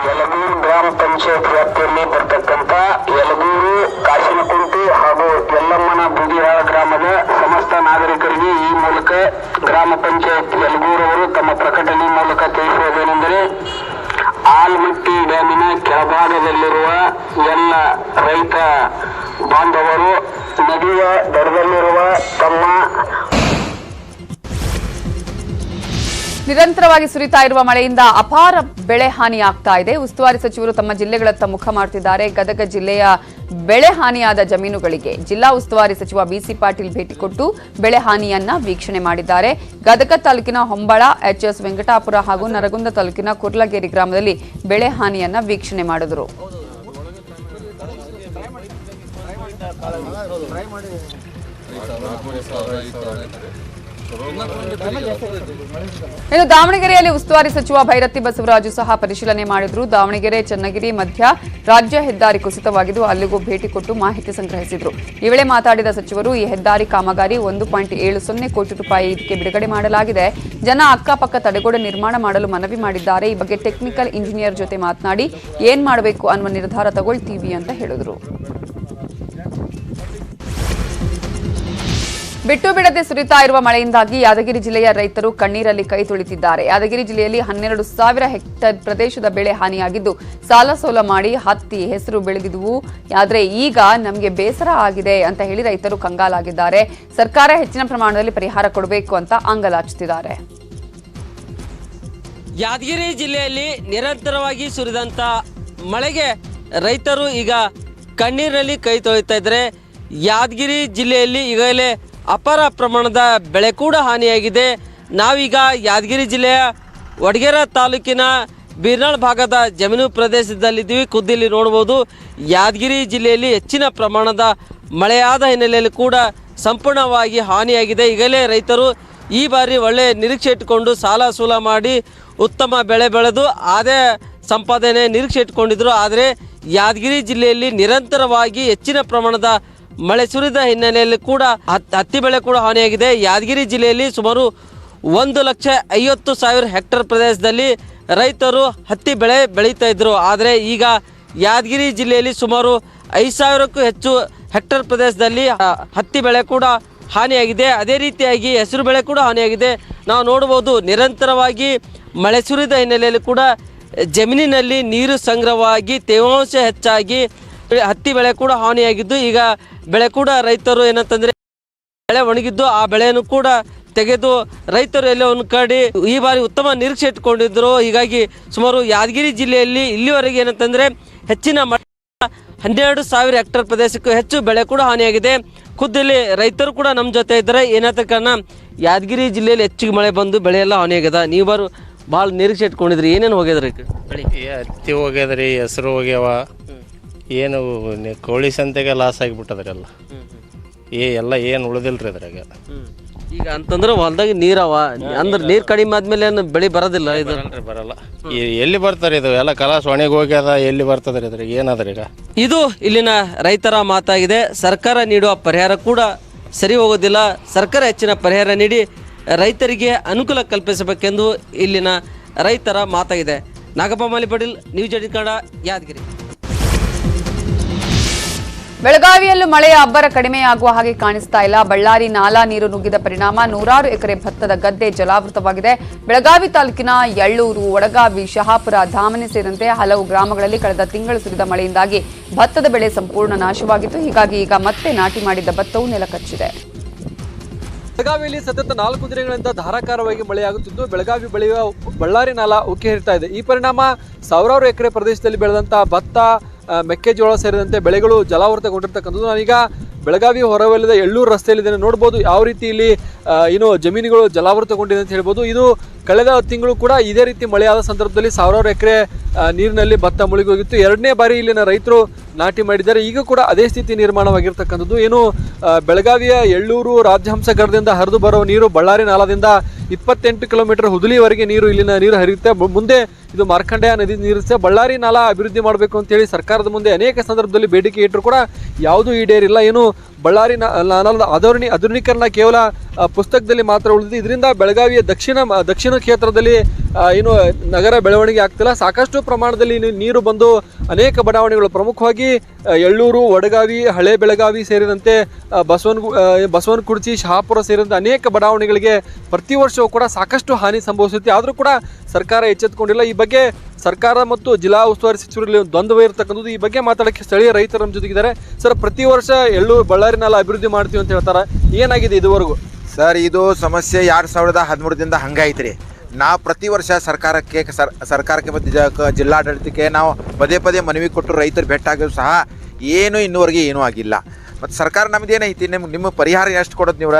ಯಲಗೂರು ಗ್ರಾಮ ಪಂಚಾಯತ್ ವ್ಯಾಪ್ತಿಯಲ್ಲಿ ಬರ್ತಕ್ಕಂಥ ಯಲಗೂರು, ಕಾಶಿನಕುಂಟೆ ಹಾಗೂ ಯಲ್ಲಮ್ಮನ ಬೂದಿಹಾಳ ಗ್ರಾಮದ ಸಮಸ್ತ ನಾಗರಿಕರಿಗೆ ಈ ಮೂಲಕ ಗ್ರಾಮ ಪಂಚಾಯತ್ ಯಲಗೂರವರು ತಮ್ಮ ಪ್ರಕಟಣೆ ಮೂಲಕ ತಿಳಿಸುವುದೇನೆಂದರೆ, ಆಲಮಟ್ಟಿ ಡ್ಯಾಮಿನ ಕೆಳಭಾಗದಲ್ಲಿರುವ ಎಲ್ಲ ರೈತ ಬಾಂಧವರು ನದಿಯ ದಡದಲ್ಲಿರುವ ತಮ್ಮ ನಿರಂತರವಾಗಿ ಸುರಿತಾ ಇರುವ ಮಳೆಯಿಂದ ಅಪಾರ ಬೆಳೆ ಹಾನಿಯಾಗ್ತಾ ಇದೆ. ಉಸ್ತುವಾರಿ ಸಚಿವರು ತಮ್ಮ ಜಿಲ್ಲೆಗಳತ್ತ ಮುಖ ಮಾಡುತ್ತಿದ್ದಾರೆ. ಗದಗ ಜಿಲ್ಲೆಯ ಬೆಳೆ ಹಾನಿಯಾದ ಜಮೀನುಗಳಿಗೆ ಜಿಲ್ಲಾ ಉಸ್ತುವಾರಿ ಸಚಿವ ಬಿಸಿ ಪಾಟೀಲ್ ಭೇಟಿ ಕೊಟ್ಟು ಬೆಳೆ ಹಾನಿಯನ್ನ ವೀಕ್ಷಣೆ ಮಾಡಿದ್ದಾರೆ. ಗದಗ ತಾಲೂಕಿನ ಹೊಂಬಳ, ಎಚ್ಎಸ್ ವೆಂಕಟಾಪುರ ಹಾಗೂ ನರಗುಂದ ತಾಲೂಕಿನ ಕುರ್ಲಗೇರಿ ಗ್ರಾಮದಲ್ಲಿ ಬೆಳೆ ಹಾನಿಯನ್ನ ವೀಕ್ಷಣೆ ಮಾಡಿದರು. ಇನ್ನು ದಾವಣಗೆರೆಯಲ್ಲಿ ಉಸ್ತುವಾರಿ ಸಚಿವ ಭೈರತಿ ಬಸವರಾಜು ಸಹ ಪರಿಶೀಲನೆ ಮಾಡಿದ್ರು. ದಾವಣಗೆರೆ ಚನ್ನಗಿರಿ ಮಧ್ಯ ರಾಜ್ಯ ಹೆದ್ದಾರಿ ಕುಸಿತವಾಗಿದ್ದು ಅಲ್ಲಿಗೂ ಭೇಟಿ ಕೊಟ್ಟು ಮಾಹಿತಿ ಸಂಗ್ರಹಿಸಿದ್ರು. ಈ ವೇಳೆ ಮಾತಾಡಿದ ಸಚಿವರು, ಈ ಹೆದ್ದಾರಿ ಕಾಮಗಾರಿ 1.70 ಕೋಟಿ ರೂಪಾಯಿ ಇದಕ್ಕೆ ಬಿಡುಗಡೆ ಮಾಡಲಾಗಿದೆ. ಜನ ಅಕ್ಕಪಕ್ಕ ತಡೆಗೋಡೆ ನಿರ್ಮಾಣ ಮಾಡಲು ಮನವಿ ಮಾಡಿದ್ದಾರೆ. ಈ ಬಗ್ಗೆ ಟೆಕ್ನಿಕಲ್ ಇಂಜಿನಿಯರ್ ಜೊತೆ ಮಾತನಾಡಿ ಏನ್ ಮಾಡಬೇಕು ಅನ್ನುವ ನಿರ್ಧಾರ ತಗೊಳ್ತೀವಿ ಅಂತ ಹೇಳಿದ್ರು. ಬಿಟ್ಟು ಬಿಡದೆ ಸುರಿತಾ ಇರುವ ಮಳೆಯಿಂದಾಗಿ ಯಾದಗಿರಿ ಜಿಲ್ಲೆಯ ರೈತರು ಕಣ್ಣೀರಲ್ಲಿ ಕೈ ತೊಳಿತಿದ್ದಾರೆ. ಯಾದಗಿರಿ ಜಿಲ್ಲೆಯಲ್ಲಿ 12,000 ಹೆಕ್ಟೇರ್ ಪ್ರದೇಶದ ಬೆಳೆ ಹಾನಿಯಾಗಿದ್ದು, ಸಾಲ ಸೋಲ ಮಾಡಿ ಹತ್ತಿ, ಹೆಸರು ಬೆಳೆದಿದ್ವು. ಆದರೆ ಈಗ ನಮಗೆ ಬೇಸರ ಆಗಿದೆ ಅಂತ ಹೇಳಿ ರೈತರು ಕಂಗಾಲಾಗಿದ್ದಾರೆ. ಸರ್ಕಾರ ಹೆಚ್ಚಿನ ಪ್ರಮಾಣದಲ್ಲಿ ಪರಿಹಾರ ಕೊಡಬೇಕು ಅಂತ ಅಂಗಲಾಚುತ್ತಿದ್ದಾರೆ. ಯಾದಗಿರಿ ಜಿಲ್ಲೆಯಲ್ಲಿ ನಿರಂತರವಾಗಿ ಸುರಿದಂತ ಮಳೆಗೆ ರೈತರು ಈಗ ಕಣ್ಣೀರಲ್ಲಿ ಕೈ ತೊಳಿತಾ ಇದ್ದಾರೆ. ಯಾದಗಿರಿ ಜಿಲ್ಲೆಯಲ್ಲಿ ಈಗಾಗಲೇ ಅಪಾರ ಪ್ರಮಾಣದ ಬೆಳೆ ಕೂಡ ಹಾನಿಯಾಗಿದೆ. ನಾವೀಗ ಯಾದಗಿರಿ ಜಿಲ್ಲೆಯ ವಡಗೇರ ತಾಲೂಕಿನ ಬೀರ್ನಾಳ್ ಭಾಗದ ಜಮೀನು ಪ್ರದೇಶದಲ್ಲಿದ್ದೀವಿ. ಖುದ್ದಿಲ್ಲಿ ನೋಡ್ಬೋದು, ಯಾದಗಿರಿ ಜಿಲ್ಲೆಯಲ್ಲಿ ಹೆಚ್ಚಿನ ಪ್ರಮಾಣದ ಮಳೆಯಾದ ಹಿನ್ನೆಲೆಯಲ್ಲಿ ಕೂಡ ಸಂಪೂರ್ಣವಾಗಿ ಹಾನಿಯಾಗಿದೆ. ಈಗಲೇ ರೈತರು ಈ ಬಾರಿ ಒಳ್ಳೆಯ ನಿರೀಕ್ಷೆ ಇಟ್ಕೊಂಡು ಸಾಲ ಸೂಲ ಮಾಡಿ ಉತ್ತಮ ಬೆಳೆ ಬೆಳೆದು ಆದಾಯ ಸಂಪಾದನೆ ನಿರೀಕ್ಷೆ ಇಟ್ಕೊಂಡಿದ್ರು. ಆದರೆ ಯಾದಗಿರಿ ಜಿಲ್ಲೆಯಲ್ಲಿ ನಿರಂತರವಾಗಿ ಹೆಚ್ಚಿನ ಪ್ರಮಾಣದ ಮಳೆ ಸುರಿದ ಹಿನ್ನೆಲೆಯಲ್ಲಿ ಕೂಡ ಹತ್ತಿ ಬೆಳೆ ಕೂಡ ಹಾನಿಯಾಗಿದೆ. ಯಾದಗಿರಿ ಜಿಲ್ಲೆಯಲ್ಲಿ ಸುಮಾರು 1,50,000 ಹೆಕ್ಟೇರ್ ಪ್ರದೇಶದಲ್ಲಿ ರೈತರು ಹತ್ತಿ ಬೆಳೆ ಬೆಳೀತಾ ಇದ್ರು. ಆದರೆ ಈಗ ಯಾದಗಿರಿ ಜಿಲ್ಲೆಯಲ್ಲಿ ಸುಮಾರು 5,000ಕ್ಕೂ ಹೆಚ್ಚು ಹೆಕ್ಟೇರ್ ಪ್ರದೇಶದಲ್ಲಿ ಹತ್ತಿ ಬೆಳೆ ಕೂಡ ಹಾನಿಯಾಗಿದೆ. ಅದೇ ರೀತಿಯಾಗಿ ಹೆಸರು ಬೆಳೆ ಕೂಡ ಹಾನಿಯಾಗಿದೆ. ನಾವು ನೋಡ್ಬೋದು ನಿರಂತರವಾಗಿ ಮಳೆ ಸುರಿದ ಹಿನ್ನೆಲೆಯಲ್ಲಿ ಕೂಡ ಜಮೀನಿನಲ್ಲಿ ನೀರು ಸಂಗ್ರಹವಾಗಿ ತೇವಾಂಶ ಹೆಚ್ಚಾಗಿ ಹತ್ತಿ ಬೆಳೆ ಕೂಡ ಹಾನಿಯಾಗಿದ್ದು, ಈಗ ಬೆಳೆ ಕೂಡ ರೈತರು ಏನಂತಂದರೆ ಬೆಳೆ ಒಣಗಿದ್ದು ಆ ಬೆಳೆಯನ್ನು ಕೂಡ ತೆಗೆದು ರೈತರು ಎಲ್ಲ ಒಂದು ಕಡೆ ಈ ಬಾರಿ ಉತ್ತಮ ನಿರೀಕ್ಷೆ ಇಟ್ಕೊಂಡಿದ್ರು. ಹೀಗಾಗಿ ಸುಮಾರು ಯಾದಗಿರಿ ಜಿಲ್ಲೆಯಲ್ಲಿ ಇಲ್ಲಿವರೆಗೆ ಏನಂತಂದರೆ ಹೆಚ್ಚಿನ ಮಳೆ 12,000 ಹೆಕ್ಟೇರ್ ಪ್ರದೇಶಕ್ಕೂ ಹೆಚ್ಚು ಬೆಳೆ ಕೂಡ ಹಾನಿಯಾಗಿದೆ. ಖುದ್ದಲ್ಲಿ ರೈತರು ಕೂಡ ನಮ್ಮ ಜೊತೆ ಇದ್ದಾರೆ. ಏನಾದ ಕಾರಣ ಯಾದಗಿರಿ ಜಿಲ್ಲೆಯಲ್ಲಿ ಹೆಚ್ಚಿಗೆ ಮಳೆ ಬಂದು ಬೆಳೆ ಎಲ್ಲ ಹಾನಿಯಾಗಿದೆ. ನೀವು ಭಾಳ ನಿರೀಕ್ಷೆ ಇಟ್ಕೊಂಡಿದ್ರಿ, ಏನೇನು ಹೋಗ್ಯದ್ರಿ ಬೆಳೆ? ಹತ್ತಿ ಹೋಗ್ಯದ್ರಿ, ಹೆಸರು ಹೋಗ್ಯಾವ, ಏನು ಕೋಳಿ ಸಂತೆಗೆ ಲಾಸ್ ಆಗಿಬಿಟ್ಟದ್ರಿ ಎಲ್ಲ. ಎಲ್ಲ ಏನು ಉಳಿದಿಲ್ರಿ ಅದ್ರಾಗ. ಈಗ ಅಂತಂದ್ರೆ ಹೊಲ್ದಾಗ ನೀರವ ಅಂದ್ರೆ ನೀರು ಕಡಿಮೆ ಆದ್ಮೇಲೆ ಏನು ಬೆಳೆ ಬರೋದಿಲ್ಲ. ಇದು ಬರಲ್ಲ. ಎಲ್ಲಿ ಬರ್ತಾರೆ ಇದು ಎಲ್ಲ ಕಲಾಸ ಒಣಗಿ ಹೋಗ್ಯದ, ಎಲ್ಲಿ ಬರ್ತದ್ರಿ ಅದ್ರಾಗ ಏನಾದ್ರಿ ಈಗ? ಇದು ಇಲ್ಲಿನ ರೈತರ ಮಾತಾಗಿದೆ. ಸರ್ಕಾರ ನೀಡುವ ಪರಿಹಾರ ಕೂಡ ಸರಿ ಹೋಗೋದಿಲ್ಲ. ಸರ್ಕಾರ ಹೆಚ್ಚಿನ ಪರಿಹಾರ ನೀಡಿ ರೈತರಿಗೆ ಅನುಕೂಲ ಕಲ್ಪಿಸಬೇಕೆಂದು ಇಲ್ಲಿನ ರೈತರ ಮಾತಾಗಿದೆ. ನಾಗಪ್ಪ ಮಾಲಿ ಪಟೇಲ್, ನ್ಯೂಸ್ 18 ಕನ್ನಡ, ಯಾದಗಿರಿ. ಬೆಳಗಾವಿಯಲ್ಲೂ ಮಳೆಯ ಅಬ್ಬರ ಕಡಿಮೆಯಾಗುವ ಹಾಗೆ ಕಾಣಿಸ್ತಾ ಇಲ್ಲ. ಬಳ್ಳಾರಿ ನಾಲಾ ನೀರು ನುಗ್ಗಿದ ಪರಿಣಾಮ ನೂರಾರು ಎಕರೆ ಭತ್ತದ ಗದ್ದೆ ಜಲಾವೃತವಾಗಿದೆ. ಬೆಳಗಾವಿ ತಾಲೂಕಿನ ಯಳ್ಳೂರು, ವಡಗಾವಿ, ಶಹಾಪುರ, ಧಾಮನೆ ಸೇರಿದಂತೆ ಹಲವು ಗ್ರಾಮಗಳಲ್ಲಿ ಕಳೆದ ತಿಂಗಳು ಸುರಿದ ಮಳೆಯಿಂದಾಗಿ ಭತ್ತದ ಬೆಳೆ ಸಂಪೂರ್ಣ ನಾಶವಾಗಿತ್ತು. ಹೀಗಾಗಿ ಈಗ ಮತ್ತೆ ನಾಟಿ ಮಾಡಿದ್ದ ಭತ್ತವು ನೆಲಕಚ್ಚಿದೆ. ಬೆಳಗಾವಿಯಲ್ಲಿ ಸತತ 4 ದಿನಗಳಿಂದ ಧಾರಾಕಾರವಾಗಿ ಮಳೆಯಾಗುತ್ತಿದ್ದು ಬೆಳಗಾವಿ ಬೆಳೆಯುವ ಬಳ್ಳಾರಿ ನಾಲಾ ಉಕ್ಕಿ ಹರಿತಾ ಇದೆ. ಈ ಪರಿಣಾಮ ಸಾವಿರಾರು ಎಕರೆ ಪ್ರದೇಶದಲ್ಲಿ ಬೆಳೆದಂತಹ ಭತ್ತ, ಮೆಕ್ಕೆಜೋಳ ಸೇರಿದಂತೆ ಬೆಳೆಗಳು ಜಲಾವೃತಗೊಂಡಿರ್ತಕ್ಕಂಥದ್ದು. ನಾನೀಗ ಬೆಳಗಾವಿ ಹೊರವಲಯದ ಎಳ್ಳೂರು ರಸ್ತೆಯಲ್ಲಿದ್ದೇನೆ. ನೋಡ್ಬೋದು ಯಾವ ರೀತಿ ಇಲ್ಲಿ ಏನು ಜಮೀನುಗಳು ಜಲಾವೃತಗೊಂಡಿದೆ ಅಂತ ಹೇಳ್ಬೋದು. ಇದು ಕಳೆದ ತಿಂಗಳು ಕೂಡ ಇದೇ ರೀತಿ ಮಳೆಯಾದ ಸಂದರ್ಭದಲ್ಲಿ ಸಾವಿರಾರು ಎಕರೆ ನೀರಿನಲ್ಲಿ ಭತ್ತ ಮುಳುಗಿ ಹೋಗಿತ್ತು. 2ನೇ ಬಾರಿ ಇಲ್ಲಿನ ರೈತರು ನಾಟಿ ಮಾಡಿದ್ದಾರೆ. ಈಗ ಕೂಡ ಅದೇ ಸ್ಥಿತಿ ನಿರ್ಮಾಣವಾಗಿರ್ತಕ್ಕಂಥದ್ದು. ಏನು ಬೆಳಗಾವಿಯ ಎಳ್ಳೂರು ರಾಜಹಂಸ ಗಢದಿಂದ ಹರಿದು ಬರೋ ನೀರು ಬಳ್ಳಾರಿ ನಾಲಾದಿಂದ 28 ಕಿಲೋಮೀಟರ್ ಹುದುಲಿವರೆಗೆ ಇಲ್ಲಿನ ನೀರು ಹರಿಯುತ್ತೆ. ಮುಂದೆ ಇದು ಮಾರ್ಕಂಡೆಯ ನದಿ ನೀರಿರುತ್ತೆ. ಬಳ್ಳಾರಿ ನಾಲಾ ಅಭಿವೃದ್ಧಿ ಮಾಡಬೇಕು ಅಂತೇಳಿ ಸರ್ಕಾರದ ಮುಂದೆ ಅನೇಕ ಸಂದರ್ಭದಲ್ಲಿ ಬೇಡಿಕೆ ಇಟ್ಟರು ಕೂಡ ಯಾವುದೂ ಈಡೇರಿಲ್ಲ. ಏನು ಬಳ್ಳಾರಿ ನಾಲದ ಆಧುನೀಕರಣ ಕೇವಲ ಪುಸ್ತಕದಲ್ಲಿ ಮಾತ್ರ ಉಳಿದಿದೆ. ಇದರಿಂದ ಬೆಳಗಾವಿಯ ದಕ್ಷಿಣ ಕ್ಷೇತ್ರದಲ್ಲಿ ಏನು ನಗರ ಬೆಳವಣಿಗೆ ಆಗ್ತಿಲ್ಲ. ಸಾಕಷ್ಟು ಪ್ರಮಾಣದಲ್ಲಿ ನೀರು ಬಂದು ಅನೇಕ ಬಡಾವಣೆಗಳು, ಪ್ರಮುಖವಾಗಿ ಎಳ್ಳೂರು, ವಡಗಾವಿ, ಹಳೆ ಬೆಳಗಾವಿ ಸೇರಿದಂತೆ ಬಸವನಕುರ್ಚಿ, ಶಹಾಪುರ ಸೇರಿದಂತೆ ಅನೇಕ ಬಡಾವಣೆಗಳಿಗೆ ಪ್ರತಿ ವರ್ಷವೂ ಕೂಡ ಸಾಕಷ್ಟು ಹಾನಿ ಸಂಭವಿಸುತ್ತೆ. ಆದರೂ ಕೂಡ ಸರ್ಕಾರ ಎಚ್ಚೆತ್ತುಕೊಂಡಿಲ್ಲ. ಈ ಬಗ್ಗೆ ಸರ್ಕಾರ ಮತ್ತು ಜಿಲ್ಲಾ ಉಸ್ತುವಾರಿ ಸಚಿವರಲ್ಲಿ ದ್ವಂದ್ವ ಇರತಕ್ಕಂಥದ್ದು. ಈ ಬಗ್ಗೆ ಮಾತಾಡೋಕ್ಕೆ ಸ್ಥಳೀಯ ರೈತರು ನಮ್ಮ ಜೊತೆಗಿದ್ದಾರೆ. ಸರ್, ಪ್ರತಿ ವರ್ಷ ಎಳ್ಳೂರು ಬಳ್ಳಾರಿ ನಾಲಾ ಅಭಿವೃದ್ಧಿ ಮಾಡ್ತೀವಿ ಅಂತ ಹೇಳ್ತಾರೆ, ಏನಾಗಿದೆ ಇದುವರೆಗೂ? ಸರ್, ಇದು ಸಮಸ್ಯೆ 2013ದಿಂದ ಹಂಗಾಯ್ತು ರೀ. ನಾವು ಪ್ರತಿ ವರ್ಷ ಸರ್ಕಾರಕ್ಕೆ ಮತ್ತು ಜಿಲ್ಲಾಡಳಿತಕ್ಕೆ ನಾವು ಪದೇ ಮನವಿ ಕೊಟ್ಟು ರೈತರು ಭೇಟಿಯಾಗೋದು ಸಹ ಇನ್ನೂವರೆಗೆ ಏನೂ ಆಗಿಲ್ಲ. ಮತ್ತು ಸರ್ಕಾರ ನಮ್ದೇನೈತಿ, ನಿಮ್ಮ ಪರಿಹಾರ ಎಷ್ಟು ಕೊಡೋದು ನೀವು?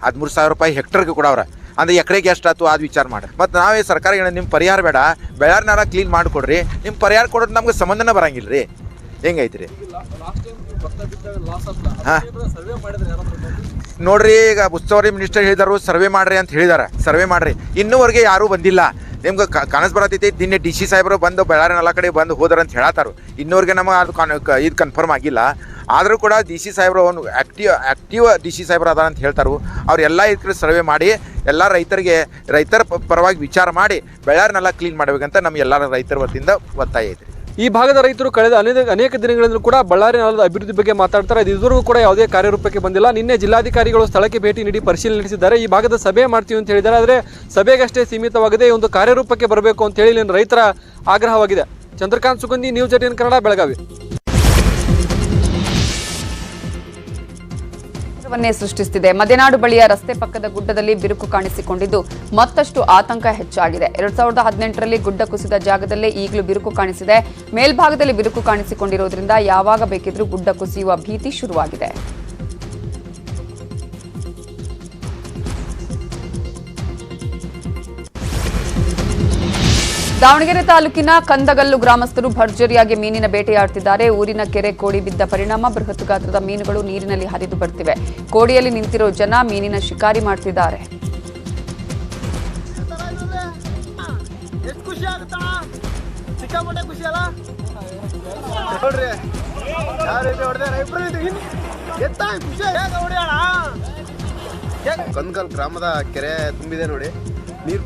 13,000 ರೂಪಾಯಿ ಹೆಕ್ಟರ್ಗೆ ಕೊಡವ್ರೆ. ಅಂದರೆ ಎಕರೆಗೆ ಎಷ್ಟಾಯ್ತು ಅದು ವಿಚಾರ ಮಾಡಿ. ಮತ್ತು ನಾವೇ ಸರ್ಕಾರ ನಿಮ್ಮ ಪರಿಹಾರ ಬೇಡ, ಬೆಳಾರಿ ನಾಲಾ ಕ್ಲೀನ್ ಮಾಡಿಕೊಡ್ರಿ, ನಿಮ್ಮ ಪರಿಹಾರ ಕೊಡೋದು ನಮ್ಗೆ ಸಂಬಂಧನೇ ಬರಂಗಿಲ್ಲ ರೀ. ಹೆಂಗೈತಿ ರೀ? ಹಾಂ ನೋಡ್ರಿ, ಈಗ ಉಸ್ತುವಾರಿ ಮಿನಿಸ್ಟರ್ ಹೇಳಿದಾರು ಸರ್ವೆ ಮಾಡ್ರಿ ಅಂತ ಹೇಳಿದಾರೆ. ಸರ್ವೆ ಮಾಡ್ರಿ, ಇನ್ನೂವರೆಗೆ ಯಾರೂ ಬಂದಿಲ್ಲ. ನಿಮ್ಗೆ ಕನಸು ಬರತೈತಿ, ನಿನ್ನೆ DC ಸಾಹೇಬರು ಬಂದು ಬಳ್ಳಾರಿ ನಾಲಾ ಕಡೆ ಬಂದು ಹೋದಾರ ಅಂತ ಹೇಳತ್ತಾರು. ಇನ್ನೂವರೆಗೆ ನಮಗೆ ಅದು ಇದು ಕನ್ಫರ್ಮ್ ಆಗಿಲ್ಲ. ಆದರೂ ಕೂಡ DC ಸಾಹೇಬರು ಒಂದು ಆ್ಯಕ್ಟಿವ್ DC ಸಾಹೇಬರು ಅದಾರ ಅಂತ ಹೇಳ್ತಾರೆ. ಅವರೆಲ್ಲ ಇದಕ್ಕೆ ಸರ್ವೆ ಮಾಡಿ ಎಲ್ಲ ರೈತರ ಪರವಾಗಿ ವಿಚಾರ ಮಾಡಿ ಬಳ್ಳಾರಿ ನಾಲಾ ಕ್ಲೀನ್ ಮಾಡಬೇಕಂತ ನಮ್ಮ ಎಲ್ಲ ರೈತರ ವತಿಯಿಂದ ಒತ್ತಾಯ ಐತೆ. ಈ ಭಾಗದ ರೈತರು ಕಳೆದ ಅನೇಕ ದಿನಗಳಿಂದ ಕೂಡ ಬಳ್ಳಾರಿ ನಾಲದ ಅಭಿವೃದ್ಧಿ ಬಗ್ಗೆ ಮಾತಾಡ್ತಾರೆ. ಇದುವರೆಗೂ ಕೂಡ ಯಾವುದೇ ಕಾರ್ಯರೂಪಕ್ಕೆ ಬಂದಿಲ್ಲ. ನಿನ್ನೆ ಜಿಲ್ಲಾಧಿಕಾರಿಗಳು ಸ್ಥಳಕ್ಕೆ ಭೇಟಿ ನೀಡಿ ಪರಿಶೀಲನೆ ನಡೆಸಿದ್ದಾರೆ. ಈ ಭಾಗದ ಸಭೆ ಮಾಡ್ತೀವಿ ಅಂತ ಹೇಳಿದ್ದಾರೆ. ಆದರೆ ಸಭೆಗಷ್ಟೇ ಸೀಮಿತವಾಗಿದೆ, ಒಂದು ಕಾರ್ಯರೂಪಕ್ಕೆ ಬರಬೇಕು ಅಂತ ಹೇಳಿ ಇಲ್ಲಿನ ರೈತರ ಆಗ್ರಹವಾಗಿದೆ. ಚಂದ್ರಕಾಂತ್ ಸುಗಂಧಿ, ನ್ಯೂಸ್ 18 ಕನ್ನಡ, ಬೆಳಗಾವಿ. ಸೃಷ್ಟಿಸುತ್ತಿದೆ. ಮದೆನಾಡು ಬಳಿಯ ರಸ್ತೆ ಪಕ್ಕದ ಗುಡ್ಡದಲ್ಲಿ ಬಿರುಕು ಕಾಣಿಸಿಕೊಂಡಿದ್ದು ಮತ್ತಷ್ಟು ಆತಂಕ ಹೆಚ್ಚಾಗಿದೆ. 2018ರಲ್ಲಿ ಗುಡ್ಡ ಕುಸಿದ ಜಾಗದಲ್ಲೇ ಈಗಲೂ ಬಿರುಕು ಕಾಣಿಸಿದೆ. ಮೇಲ್ಭಾಗದಲ್ಲಿ ಬಿರುಕು ಕಾಣಿಸಿಕೊಂಡಿರುವುದರಿಂದ ಯಾವಾಗ ಬೇಕಿದ್ರೂ ಗುಡ್ಡ ಕುಸಿಯುವ ಭೀತಿ ಶುರುವಾಗಿದೆ. ದಾವಣಗೆರೆ ತಾಲೂಕಿನ ಕಂದಗಲ್ಲು ಗ್ರಾಮಸ್ಥರು ಭರ್ಜರಿಯಾಗಿ ಮೀನಿನ ಬೇಟೆಯಾಡುತ್ತಿದ್ದಾರೆ. ಊರಿನ ಕೆರೆ ಕೋಡಿ ಬಿದ್ದ ಪರಿಣಾಮ ಬೃಹತ್ ಗಾತ್ರದ ಮೀನುಗಳು ನೀರಿನಲ್ಲಿ ಹರಿದು ಬರ್ತಿವೆ. ಕೋಡಿಯಲ್ಲಿ ನಿಂತಿರೋ ಜನ ಮೀನಿನ ಶಿಕಾರಿ ಮಾಡ್ತಿದ್ದಾರೆ. ಸಿಕ್ಕಾಪಟ್ಟೆ ಖುಷಿ ಅಲ್ಲ ನೋಡ್ರಿ ಯಾವ ರೀತಿ ಹೊಡೆದಾರ ಇಬ್ರು ಎತ್ತ ಖುಷಿ ಹೇಗೆ ಹೊಡೆಯೋಣ. ಕಂದಕಲ್ ಗ್ರಾಮದ ಕೆರೆ ತುಂಬಿದೆ ನೋಡಿ, ನೀರು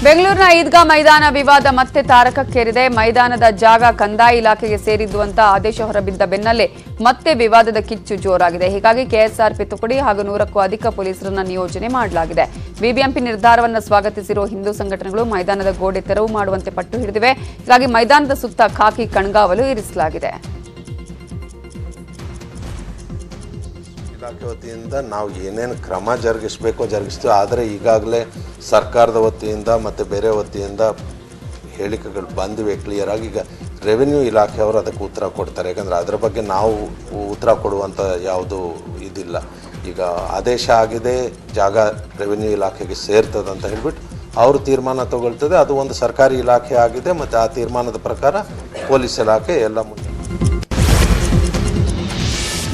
ಬೆಂಗಳೂರಿನ ಈದ್ಗಾ ಮೈದಾನ ವಿವಾದ ಮತ್ತೆ ತಾರಕಕ್ಕೇರಿದೆ. ಮೈದಾನದ ಜಾಗ ಕಂದಾಯ ಇಲಾಖೆಗೆ ಸೇರಿದ್ದು ಅಂತ ಆದೇಶ ಹೊರಬಿದ್ದ ಬೆನ್ನಲ್ಲೇ ಮತ್ತೆ ವಿವಾದದ ಕಿಚ್ಚು ಜೋರಾಗಿದೆ. ಹೀಗಾಗಿ ಕೆಎಸ್ಆರ್ಪಿ ತುಕಡಿ ಹಾಗೂ 100ಕ್ಕೂ ಅಧಿಕ ಪೊಲೀಸರನ್ನ ನಿಯೋಜನೆ ಮಾಡಲಾಗಿದೆ. ಬಿಬಿಎಂಪಿ ನಿರ್ಧಾರವನ್ನು ಸ್ವಾಗತಿಸಿರುವ ಹಿಂದೂ ಸಂಘಟನೆಗಳು ಮೈದಾನದ ಗೋಡೆ ತೆರವು ಮಾಡುವಂತೆ ಪಟ್ಟು ಹಿಡಿದಿವೆ. ಹೀಗಾಗಿ ಮೈದಾನದ ಸುತ್ತ ಖಾಕಿ ಕಣ್ಗಾವಲು ಇರಿಸಲಾಗಿದೆ. ಇಲಾಖೆ ವತಿಯಿಂದ ನಾವು ಏನೇನು ಕ್ರಮ ಜರುಗಿಸ್ತೀವಿ, ಆದರೆ ಈಗಾಗಲೇ ಸರ್ಕಾರದ ವತಿಯಿಂದ ಮತ್ತು ಬೇರೆ ವತಿಯಿಂದ ಹೇಳಿಕೆಗಳು ಬಂದಿವೆ ಕ್ಲಿಯರ್ ಆಗಿ. ಈಗ ರೆವಿನ್ಯೂ ಇಲಾಖೆಯವರು ಅದಕ್ಕೆ ಉತ್ತರ ಕೊಡ್ತಾರೆ, ಯಾಕಂದರೆ ಅದರ ಬಗ್ಗೆ ನಾವು ಉತ್ತರ ಕೊಡುವಂಥ ಯಾವುದು ಇದಿಲ್ಲ. ಈಗ ಆದೇಶ ಆಗಿದೆ, ಜಾಗ ರೆವಿನ್ಯೂ ಇಲಾಖೆಗೆ ಸೇರ್ತದೆ ಅಂತ ಹೇಳ್ಬಿಟ್ಟು ಅವರು ತೀರ್ಮಾನ ತಗೊಳ್ತದೆ. ಅದು ಒಂದು ಸರ್ಕಾರಿ ಇಲಾಖೆ ಆಗಿದೆ ಮತ್ತು ಆ ತೀರ್ಮಾನದ ಪ್ರಕಾರ ಪೊಲೀಸ್ ಇಲಾಖೆ ಎಲ್ಲ ಮುಂದೆ.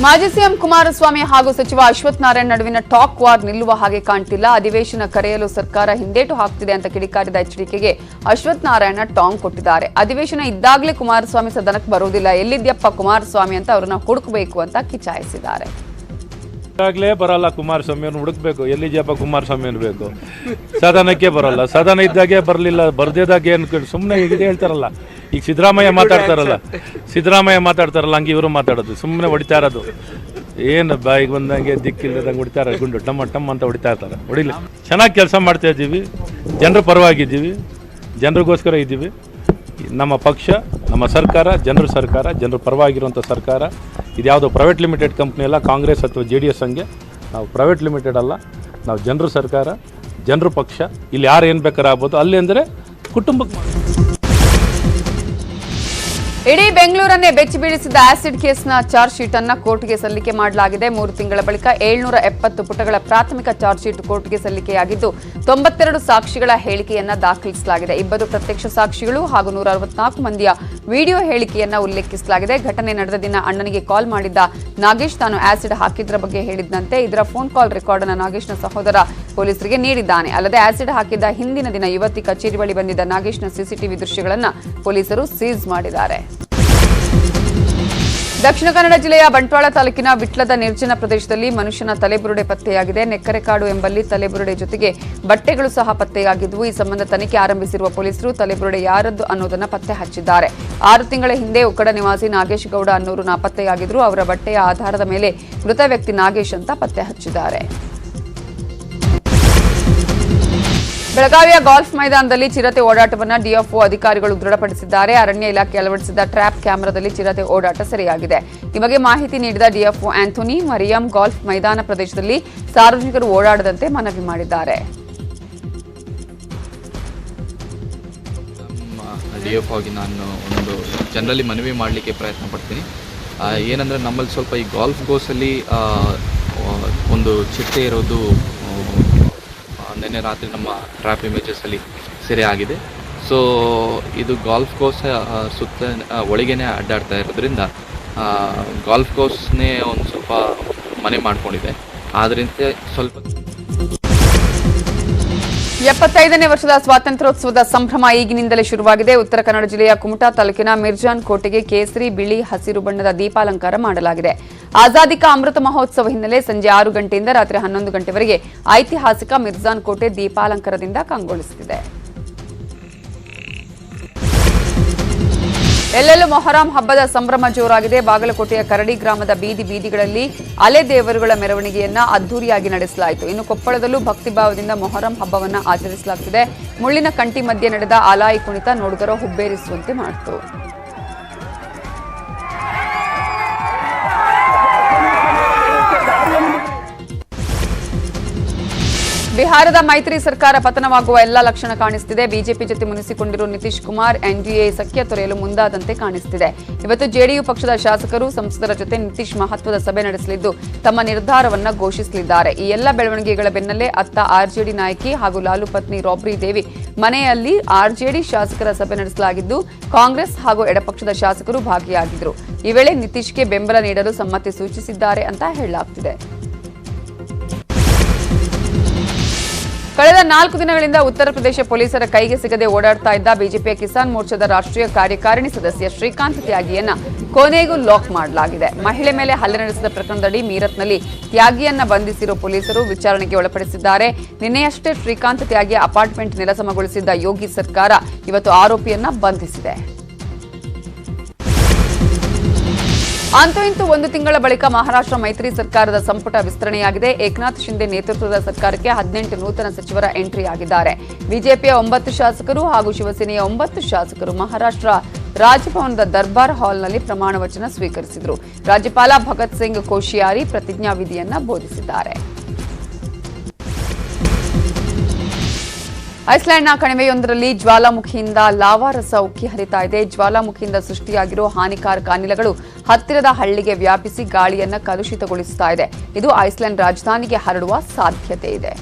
ಮಾಜಿ ಸಿಎಂ ಕುಮಾರಸ್ವಾಮಿ ಹಾಗೂ ಸಚಿವ ಅಶ್ವಥ್ ನಾರಾಯಣ್ ನಡುವಿನ ಟಾಕ್ ವಾರ್ ನಿಲ್ಲುವ ಹಾಗೆ ಕಾಣ್ತಿಲ್ಲ. ಅಧಿವೇಶನ ಕರೆಯಲು ಸರ್ಕಾರ ಹಿಂದೇಟು ಹಾಕ್ತಿದೆ ಅಂತ ಕಿಡಿಕಾರಿದ ಎಚ್ಡಿಕೆಗೆ ಅಶ್ವಥ್ ನಾರಾಯಣ ಟಾಂಗ್ ಕೊಟ್ಟಿದ್ದಾರೆ. ಅಧಿವೇಶನ ಇದ್ದಾಗಲೇ ಕುಮಾರಸ್ವಾಮಿ ಸದನಕ್ಕೆ ಬರುವುದಿಲ್ಲ, ಎಲ್ಲಿದ್ಯಪ್ಪ ಕುಮಾರಸ್ವಾಮಿ ಅಂತ ಅವರನ್ನ ಹುಡುಕಬೇಕು ಅಂತ ಕಿಚಾಯಿಸಿದ್ದಾರೆ. ಈಗಾಗಲೇ ಬರಲ್ಲ ಕುಮಾರಸ್ವಾಮಿಯನ್ನು ಹುಡುಕ್ಬೇಕು, ಎಲ್ಲಿದ್ಯಪ್ಪ ಕುಮಾರಸ್ವಾಮಿ ಅನ್ಬೇಕು. ಸದನಕ್ಕೆ ಬರಲ್ಲ, ಸದನ ಇದ್ದಾಗೆ ಬರಲಿಲ್ಲ, ಬರ್ದಿದ್ದಾಗೆ ಅನ್ಕೊಂಡು ಸುಮ್ಮನೆ ಇದೆ ಹೇಳ್ತಾರಲ್ಲ. ಈಗ ಸಿದ್ದರಾಮಯ್ಯ ಮಾತಾಡ್ತಾರಲ್ಲ ಹಂಗೆ ಇವರು ಮಾತಾಡೋದು, ಸುಮ್ಮನೆ ಹೊಡಿತಾ ಇರೋದು. ಏನು ಬಾಯಿಗೆ ಬಂದಂಗೆ ದಿಕ್ಕಿಲ್ಲದಂಗೆ ಹೊಡಿತಾರೆ, ಗುಂಡು ಟಮ್ಮ ಟಮ್ಮ ಅಂತ ಹೊಡಿತಾ ಇರ್ತಾರೆ. ಹೊಡಿಲಿ, ಚೆನ್ನಾಗಿ ಕೆಲಸ ಮಾಡ್ತಾ ಇದ್ದೀವಿ, ಜನರ ಪರವಾಗಿದ್ದೀವಿ, ಜನರಿಗೋಸ್ಕರ ಇದ್ದೀವಿ. ನಮ್ಮ ಪಕ್ಷ, ನಮ್ಮ ಸರ್ಕಾರ ಜನರ ಪರವಾಗಿರುವಂಥ ಸರ್ಕಾರ. ಇದ್ಯಾವುದೋ ಪ್ರೈವೇಟ್ ಲಿಮಿಟೆಡ್ ಕಂಪ್ನಿ ಅಲ್ಲ, ಕಾಂಗ್ರೆಸ್ ಅಥವಾ JDS ಹಂಗೆ ನಾವು ಪ್ರೈವೇಟ್ ಲಿಮಿಟೆಡ್ ಅಲ್ಲ, ನಾವು ಜನರ ಸರ್ಕಾರ, ಜನರ ಪಕ್ಷ. ಇಲ್ಲಿ ಯಾರು ಏನು ಬೇಕಾದ್ರೆ ಆಗ್ಬೋದು, ಅಲ್ಲಿ ಅಂದರೆ ಕುಟುಂಬಕ್ಕೆ. ಇಡೀ ಬೆಂಗಳೂರನ್ನೇ ಬೆಚ್ಚಿ ಬೀಳಿಸಿದ ಆಸಿಡ್ ಕೇಸ್ನ ಚಾರ್ಜ್ ಶೀಟ್ ಅನ್ನು ಕೋರ್ಟ್ಗೆ ಸಲ್ಲಿಕೆ ಮಾಡಲಾಗಿದೆ. 3 ತಿಂಗಳ ಬಳಿಕ 770 ಪುಟಗಳ ಪ್ರಾಥಮಿಕ ಚಾರ್ಜ್ ಶೀಟ್ ಕೋರ್ಟ್ಗೆ ಸಲ್ಲಿಕೆಯಾಗಿದ್ದು 92 ಸಾಕ್ಷಿಗಳ ಹೇಳಿಕೆಯನ್ನ ದಾಖಲಿಸಲಾಗಿದೆ. 2 ಪ್ರತ್ಯಕ್ಷ ಸಾಕ್ಷಿಗಳು ಹಾಗೂ 164 ಮಂದಿಯ ವಿಡಿಯೋ ಹೇಳಿಕೆಯನ್ನ ಉಲ್ಲೇಖಿಸಲಾಗಿದೆ. ಘಟನೆ ನಡೆದ ದಿನ ಅಣ್ಣನಿಗೆ ಕಾಲ್ ಮಾಡಿದ್ದ ನಾಗೇಶ್ ತಾನು ಆಸಿಡ್ ಹಾಕಿದ್ರ ಬಗ್ಗೆ ಹೇಳಿದ್ದಂತೆ. ಇದರ ಫೋನ್ ಕಾಲ್ ರೆಕಾರ್ಡ್ ಅನ್ನು ನಾಗೇಶ್ನ ಸಹೋದರ ಪೊಲೀಸರಿಗೆ ನೀಡಿದ್ದಾನೆ. ಅಲ್ಲದೆ ಆಸಿಡ್ ಹಾಕಿದ್ದ ಹಿಂದಿನ ದಿನ ಯುವತಿ ಕಚೇರಿ ಬಳಿ ಬಂದಿದ್ದ ನಾಗೇಶ್ನ ಸಿಸಿಟಿವಿ ದೃಶ್ಯಗಳನ್ನು ಪೊಲೀಸರು ಸೀಸ್ ಮಾಡಿದ್ದಾರೆ. ದಕ್ಷಿಣ ಕನ್ನಡ ಜಿಲ್ಲೆಯ ಬಂಟ್ವಾಳ ತಾಲೂಕಿನ ವಿಟ್ಲದ ನಿರ್ಜನ ಪ್ರದೇಶದಲ್ಲಿ ಮನುಷ್ಯನ ತಲೆಬುರುಡೆ ಪತ್ತೆಯಾಗಿದೆ. ನೆಕ್ಕರೆಕಾಡು ಎಂಬಲ್ಲಿ ತಲೆಬುರುಡೆ ಜೊತೆಗೆ ಬಟ್ಟೆಗಳು ಸಹ ಪತ್ತೆಯಾಗಿದ್ದವು. ಈ ಸಂಬಂಧ ತನಿಖೆ ಆರಂಭಿಸಿರುವ ಪೊಲೀಸರು ತಲೆಬುರುಡೆ ಯಾರದ್ದು ಅನ್ನೋದನ್ನ ಪತ್ತೆ ಹಚ್ಚಿದ್ದಾರೆ. 6 ತಿಂಗಳ ಹಿಂದೆ ಉಕ್ಕಡ ನಿವಾಸಿ ನಾಗೇಶ್ ಗೌಡ ಅನ್ನೋರು ನಾಪತ್ತೆಯಾಗಿದ್ರು. ಅವರ ಬಟ್ಟೆಯ ಆಧಾರದ ಮೇಲೆ ಮೃತ ವ್ಯಕ್ತಿ ನಾಗೇಶ್ ಅಂತ ಪತ್ತೆ ಹಚ್ಚಿದ್ದಾರೆ. ಬೆಳಗಾವಿಯ ಗಾಲ್ಫ್ ಮೈದಾನದಲ್ಲಿ ಚಿರತೆ ಓಡಾಟವನ್ನು ಡಿಎಫ್ಒ ಅಧಿಕಾರಿಗಳು ದೃಢಪಡಿಸಿದ್ದಾರೆ. ಅರಣ್ಯ ಇಲಾಖೆ ಅಳವಡಿಸಿದ ಟ್ರ್ಯಾಪ್ ಕ್ಯಾಮೆರಾದಲ್ಲಿ ಚಿರತೆ ಓಡಾಟ ಸೆರೆಯಾಗಿದೆ. ಈ ಬಗ್ಗೆ ಮಾಹಿತಿ ನೀಡಿದ ಡಿಎಫ್ಒ ಆಂಥೋನಿ ಮರಿಯಂ ಗಾಲ್ಫ್ ಮೈದಾನ ಪ್ರದೇಶದಲ್ಲಿ ಸಾರ್ವಜನಿಕರು ಓಡಾಡದಂತೆ ಮನವಿ ಮಾಡಿದ್ದಾರೆ. ಡಿಎಫ್ಒ ಆಗಿ ನಾನು ಒಂದು ಜನರಲಿ ಮನವಿ ಮಾಡಲಿಕ್ಕೆ ಪ್ರಯತ್ನ ಪಡ್ತೀನಿ. ಏನಂದರೆ ನಮ್ಮಲ್ಲಿ ಸ್ವಲ್ಪ ಈ ಗಾಲ್ಫ್ ಕೋರ್ಸಲ್ಲಿ ಒಂದು ಚಿರತೆ ಇರೋದು ನಿನ್ನೆ ರಾತ್ರಿ ನಮ್ಮ ಟ್ರ್ಯಾಪ್ ಇಮೇಜಸಲ್ಲಿ ಸೆರೆ ಆಗಿದೆ. ಸೊ ಇದು ಗಾಲ್ಫ್ ಕೋರ್ಸ್ ಸುತ್ತ ಒಳಗೇನೆ ಅಡ್ಡಾಡ್ತಾ ಇರೋದ್ರಿಂದ ಗಾಲ್ಫ್ ಕೋರ್ಸ್ನೇ ಒಂದು ಸ್ವಲ್ಪ ಮನೆ ಮಾಡ್ಕೊಂಡಿದೆ. ಆದ್ದರಿಂದ ಸ್ವಲ್ಪ 75ನೇ ವರ್ಷದ ಸ್ವಾತಂತ್ರ್ಯೋತ್ಸವದ ಸಂಭ್ರಮ ಈಗಿನಿಂದಲೇ ಶುರುವಾಗಿದೆ. ಉತ್ತರ ಕನ್ನಡ ಜಿಲ್ಲೆಯ ಕುಮಟಾ ತಾಲೂಕಿನ ಮಿರ್ಜಾನ್ ಕೋಟೆಗೆ ಕೇಸರಿ, ಬಿಳಿ, ಹಸಿರು ಬಣ್ಣದ ದೀಪಾಲಂಕಾರ ಮಾಡಲಾಗಿದೆ. ಆಜಾದಿ ಕಾ ಅಮೃತ ಮಹೋತ್ಸವ ಹಿನ್ನೆಲೆ ಸಂಜೆ 6 ಗಂಟೆಯಿಂದ ರಾತ್ರಿ 11 ಗಂಟೆವರೆಗೆ ಐತಿಹಾಸಿಕ ಮಿರ್ಜಾನ್ ಕೋಟೆ ದೀಪಾಲಂಕಾರದಿಂದ ಕಂಗೊಳಿಸುತ್ತಿದೆ. ಎಲ್ಲೆಲ್ಲೂ ಮೊಹರಂ ಹಬ್ಬದ ಸಂಭ್ರಮ ಜೋರಾಗಿದೆ. ಬಾಗಲಕೋಟೆಯ ಕರಡಿ ಗ್ರಾಮದ ಬೀದಿಗಳಲ್ಲಿ ಅಲೆ ದೇವರುಗಳ ಮೆರವಣಿಗೆಯನ್ನ ಅದ್ದೂರಿಯಾಗಿ ನಡೆಸಲಾಯಿತು. ಇನ್ನು ಕೊಪ್ಪಳದಲ್ಲೂ ಭಕ್ತಿಭಾವದಿಂದ ಮೊಹರಂ ಹಬ್ಬವನ್ನು ಆಚರಿಸಲಾಗುತ್ತಿದೆ. ಮುಳ್ಳಿನ ಕಂಟಿ ಮಧ್ಯೆ ನಡೆದ ಆಲಾಯಿ ಕುಣಿತ ನೋಡುಗರ ಹುಬ್ಬೇರಿಸುವಂತೆ ಮಾಡಿತು. ಬಿಹಾರದ ಮೈತ್ರಿ ಸರ್ಕಾರ ಪತನವಾಗುವ ಎಲ್ಲ ಲಕ್ಷಣ ಕಾಣಿಸುತ್ತಿದೆ. ಬಿಜೆಪಿ ಜೊತೆ ಮುನಿಸಿಕೊಂಡಿರುವ ನಿತೀಶ್ ಕುಮಾರ್ ಎನ್ಡಿಎ ಸಖ್ಯ ತೊರೆಯಲು ಮುಂದಾದಂತೆ ಕಾಣಿಸುತ್ತಿದೆ. ಇವತ್ತು ಜೆಡಿಯು ಪಕ್ಷದ ಶಾಸಕರು ಸಂಸದರ ಜೊತೆ ನಿತೀಶ್ ಮಹತ್ವದ ಸಭೆ ನಡೆಸಲಿದ್ದು ತಮ್ಮ ನಿರ್ಧಾರವನ್ನ ಘೋಷಿಸಲಿದ್ದಾರೆ. ಈ ಎಲ್ಲ ಬೆಳವಣಿಗೆಗಳ ಬೆನ್ನಲ್ಲೇ ಅತ್ತ ಆರ್ಜೆಡಿ ನಾಯಕಿ ಹಾಗೂ ಲಾಲು ಪತ್ನಿ ರಾಬ್ರಿ ದೇವಿ ಮನೆಯಲ್ಲಿ ಆರ್ಜೆಡಿ ಶಾಸಕರ ಸಭೆ ನಡೆಸಲಾಗಿದ್ದು ಕಾಂಗ್ರೆಸ್ ಹಾಗೂ ಎಡಪಕ್ಷದ ಶಾಸಕರು ಭಾಗಿಯಾಗಿದ್ದರು. ಈ ವೇಳೆ ನಿತೀಶ್ಗೆ ಬೆಂಬಲ ನೀಡಲು ಸಮ್ಮತಿ ಸೂಚಿಸಿದ್ದಾರೆ ಅಂತ ಹೇಳಲಾಗುತ್ತಿದೆ. ಕಳೆದ 4 ದಿನಗಳಿಂದ ಉತ್ತರ ಪ್ರದೇಶ ಪೊಲೀಸರ ಕೈಗೆ ಸಿಗದೆ ಓಡಾಡ್ತಾ ಇದ್ದ ಬಿಜೆಪಿಯ ಕಿಸಾನ್ ಮೋರ್ಚಾದ ರಾಷ್ಟ್ರೀಯ ಕಾರ್ಯಕಾರಿಣಿ ಸದಸ್ಯ ಶ್ರೀಕಾಂತ್ ತ್ಯಾಗಿಯನ್ನ ಕೊನೆಗೂ ಲಾಕ್ ಮಾಡಲಾಗಿದೆ. ಮಹಿಳೆ ಮೇಲೆ ಹಲ್ಲೆ ನಡೆಸಿದ ಪ್ರಕರಣದಡಿ ಮೀರತ್ನಲ್ಲಿ ತ್ಯಾಗಿಯನ್ನ ಬಂಧಿಸಿರುವ ಪೊಲೀಸರು ವಿಚಾರಣೆಗೆ ಒಳಪಡಿಸಿದ್ದಾರೆ. ನಿನ್ನೆಯಷ್ಟೇ ಶ್ರೀಕಾಂತ್ ತ್ಯಾಗಿಯ ಅಪಾರ್ಟ್ಮೆಂಟ್ ನೆಲಸಮಗೊಳಿಸಿದ್ದ ಯೋಗಿ ಸರ್ಕಾರ ಇವತ್ತು ಆರೋಪಿಯನ್ನ ಬಂಧಿಸಿದೆ. ಅಂತೂ ಇಂತೂ 1 ತಿಂಗಳ ಬಳಿಕ ಮಹಾರಾಷ್ಟ್ರ ಮೈತ್ರಿ ಸರ್ಕಾರದ ಸಂಪುಟ ವಿಸ್ತರಣೆಯಾಗಿದೆ. ಏಕನಾಥ್ ಶಿಂದೆ ನೇತೃತ್ವದ ಸರ್ಕಾರಕ್ಕೆ 18 ನೂತನ ಸಚಿವರ ಎಂಟ್ರಿ ಆಗಿದ್ದಾರೆ. ಬಿಜೆಪಿಯ 9 ಶಾಸಕರು ಹಾಗೂ ಶಿವಸೇನೆಯ 9 ಶಾಸಕರು ಮಹಾರಾಷ್ಟ್ರ ರಾಜಭವನದ ದರ್ಬಾರ್ ಹಾಲ್ನಲ್ಲಿ ಪ್ರಮಾಣ ವಚನ ಸ್ವೀಕರಿಸಿದರು. ರಾಜ್ಯಪಾಲ ಭಗತ್ ಸಿಂಗ್ ಕೋಶಿಯಾರಿ ಪ್ರತಿಜ್ಞಾ ವಿಧಿಯನ್ನ ಬೋಧಿಸಿದ್ದಾರೆ. ಐಸ್ಲ್ಯಾಂಡ್ನ ಕಣಿವೆಯೊಂದರಲ್ಲಿ ಜ್ವಾಲಾಮುಖಿಯಿಂದ ಲಾವಾರಸ ಉಕ್ಕಿ ಹರಿತಾ ಇದೆ. ಜ್ವಾಲಾಮುಖಿಯಿಂದ ಸೃಷ್ಟಿಯಾಗಿರುವ ಹಾನಿಕಾರಕ ಅನಿಲಗಳು ಹತ್ತಿರದ ಹಳ್ಳಿಗೆ ವ್ಯಾಪಿಸಿ ಗಾಳಿಯನ್ನ ಕಲುಷಿತಗೊಳಿಸುತ್ತಾ ಇದೆ. ಇದು ಐಸ್ಲ್ಯಾಂಡ್ ರಾಜಧಾನಿಗೆ ಹರಡುವ ಸಾಧ್ಯತೆ ಇದೆ.